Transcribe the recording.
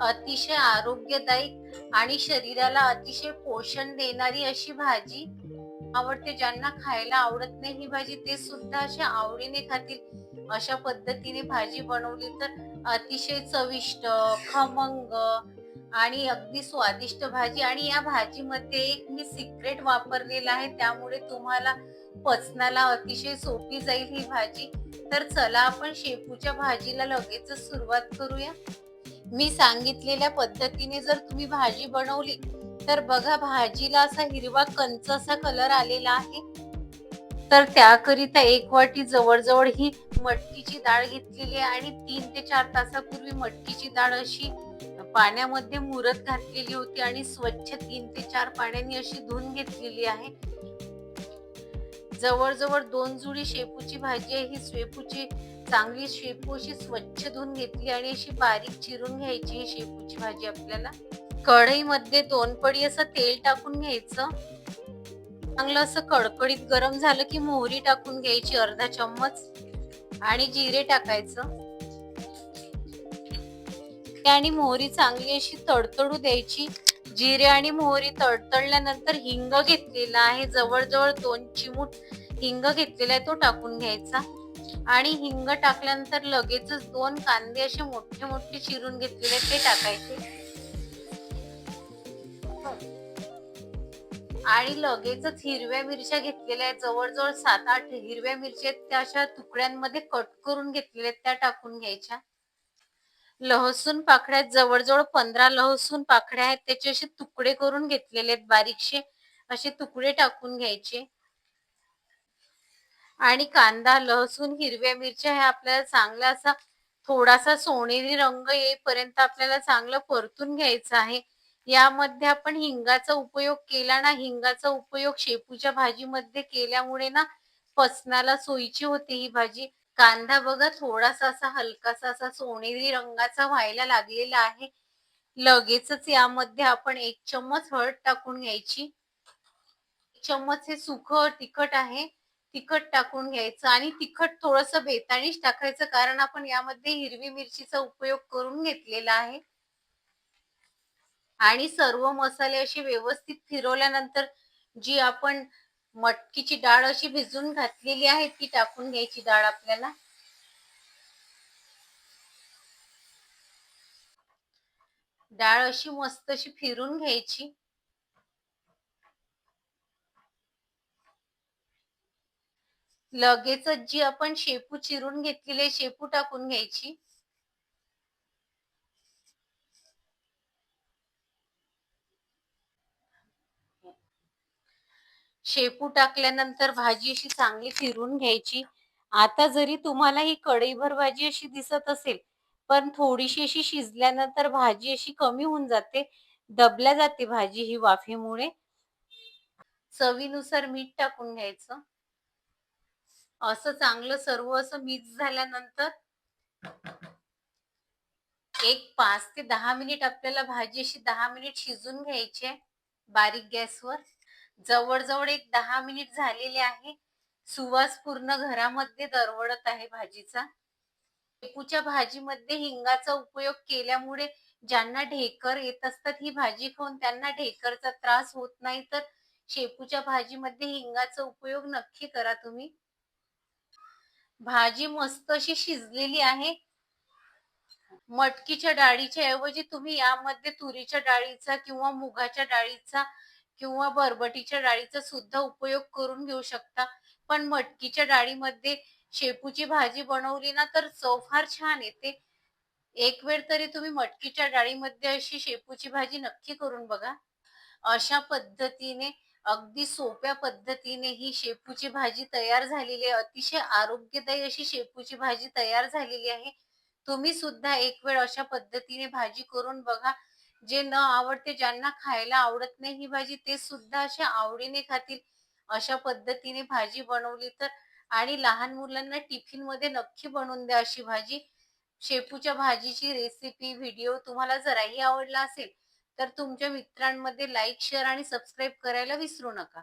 अतिशय आरोग्यदायी आणि शरीराला अतिशय पोषण देणारी अशी भाजी आवडते. ज्यांना खायला आवडत नाही ही भाजी ते सुद्धा अशा आवडीने खातील. अशा पद्धतीने भाजी बनवली तर अतिशय चविष्ट, खमंग आणि अगदी स्वादिष्ट भाजी. आणि या भाजीमध्ये एक मी सिक्रेट वापरलेला आहे, त्यामुळे तुम्हाला पचनाला अतिशय सोपी जाईल ही भाजी. तर चला आपण शेपूच्या भाजीला लगेचच सुरुवात करूया. मी सांगितलेल्या पद्धतीने जर तुम्ही भाजी बनवली तर बघा, भाजीला असा हिरवा कंच असा कलर आलेला आहे. तर त्याकरिता 1 वाटी जवळजवळ ही मटकीची डाळ घेतलेली आहे आणि 3 ते 4 तासापूर्वी मटकीची डाळ अशी पाण्यामध्ये मुरत घातलेली होती आणि स्वच्छ 3 ते 4 पाण्याने अशी धुवून घेतलेली आहे. जवळजवळ 2 जुडी शेपूची भाजी आहे. ही चांगली शेपू अशी स्वच्छ धुवून घेतली आणि अशी बारीक चिरून घ्यायची ही शेपूची भाजी आपल्याला. कढईमध्ये 2 पडी असं तेल टाकून घ्यायचं. चांगलं असं कडकडीत गरम झालं की मोहरी टाकून घ्यायची अर्धा चम्मच आणि जिरे टाकायचं. आणि मोहरी चांगली अशी तडतडू द्यायची. जिरे आणि मोहरी तडतडल्यानंतर हिंग घेतलेला आहे, जवळजवळ 2 चिमूट हिंग घेतलेला आहे, तो टाकून घ्यायचा. आणि हिंग टाकल्यानंतर लगेचच 2 कांदे असे मोठे मोठे चिरून घेतलेले ते टाकायचे. आणि लगेचच हिरव्या मिरच्या घेतलेल्या आहेत, जवळजवळ 7-8 हिरव्या मिरच्या त्या अशा तुकड्यांमध्ये कट करून घेतलेल्या त्या टाकून घ्यायच्या. लहसून पाकळ्या जवळजवळ 15 लहसून पाकळ्या आहेत, त्याचे असे तुकडे करून घेतलेले आहेत, बारीकशे असे तुकडे टाकून घ्यायचे. आणि कांदा, लहसून, हिरव्या मिरच्या हे आपल्याला चांगला असा थोडासा सोनेरी रंग येईपर्यंत आपल्याला चांगलं परतून घ्यायचं आहे. यामध्ये आपण हिंगाचा उपयोग केला ना, हिंगाचा उपयोग शेपूच्या भाजीमध्ये केल्यामुळे ना पचनाला सोयीची होते ही भाजी. कांदा बघा थोडासा असा हलकासा असा सोनेरी रंगाचा व्हायला लागलेला आहे. लगेचच यामध्ये आपण 1 चम्मच हळद टाकून घ्यायची. 1 चम्मच हे सुकं तिखट आहे, तिखट टाकून घ्यायचं. आणि तिखट थोडंसं बेताळीच टाकायचं, कारण आपण यामध्ये हिरवी मिरचीचा उपयोग करून घेतलेला आहे. आणि सर्व मसाले असे व्यवस्थित फिरवल्यानंतर जी आपण मटकीची डाळ अशी भिजून घातलेली आहे ती टाकून घ्यायची डाळ आपल्याला. डाळ अशी मस्त अशी फिरून घ्यायची. लगेचच जी आपण शेपू चिरून घेतलेली शेपू टाकून घ्यायची. शेपू टाकल्यानंतर भाजी अशी चांगली फिरून घ्यायची. आता जरी तुम्हाला ही कढईभर भाजी अशी दिसत असेल, पण थोडीशी अशी शिजल्यानंतर भाजी अशी कमी होऊन जाते, दबल्या जाते भाजी ही वाफेमुळे. चवीनुसार मीठ टाकून घ्यायचं. असं चांगलं सर्व असं मिक्स झाल्यानंतर एक 5 ते 10 मिनिट आपल्याला भाजी अशी 10 मिनिट शिजून घ्यायची आहे बारीक गॅसवर. जवळजवळ एक 10 मिनिट झालेले आहे. सुवास पूर्ण घरामध्ये दरवळत आहे भाजीचा. शेपूच्या भाजीमध्ये हिंगाचा उपयोग केल्यामुळे ज्यांना ढेकर येत असतात ही भाजी खाऊन त्यांना ढेकरचा त्रास होत नाही. तर शेपूच्या भाजीमध्ये हिंगाचा उपयोग नक्की करा तुम्ही. भाजी मस्त अशी शिजलेली आहे. मटकीच्या डाळीच्या ऐवजी तुम्ही यामध्ये तुरीच्या डाळीचा किंवा मुगाच्या डाळीचा किंवा बरबटीच्या डाळीचा सुद्धा उपयोग करून घेऊ शकता. पण मटकीच्या डाळीमध्ये शेपूची भाजी बनवली ना तर चव फार छान येते. एक वेळ तरी तुम्ही मटकीच्या डाळीमध्ये अशी शेपूची भाजी नक्की करून बघा. अशा पद्धतीने अगदी सोप्या पद्धतीने ही शेपूची भाजी तयार झालेली आहे. अतिशय आरोग्यदायी अशी शेपूची भाजी तयार झालेली आहे. तुम्ही सुद्धा एक वेळ अशा पद्धतीने भाजी करून बघा. जे न आवडते, ज्यांना खायला आवडत नाही ही भाजी, ते सुद्धा अशा आवडीने खातील. अशा पद्धतीने भाजी बनवली तर. आणि लहान मुलांना टिफिन मध्ये नक्की बनवून द्या अशी भाजी. शेपूच्या भाजीची रेसिपी व्हिडिओ तुम्हाला जराही आवडला असेल तर तुमच्या मित्रांमध्ये लाईक, शेअर आणि सबस्क्राईब करायला विसरू नका.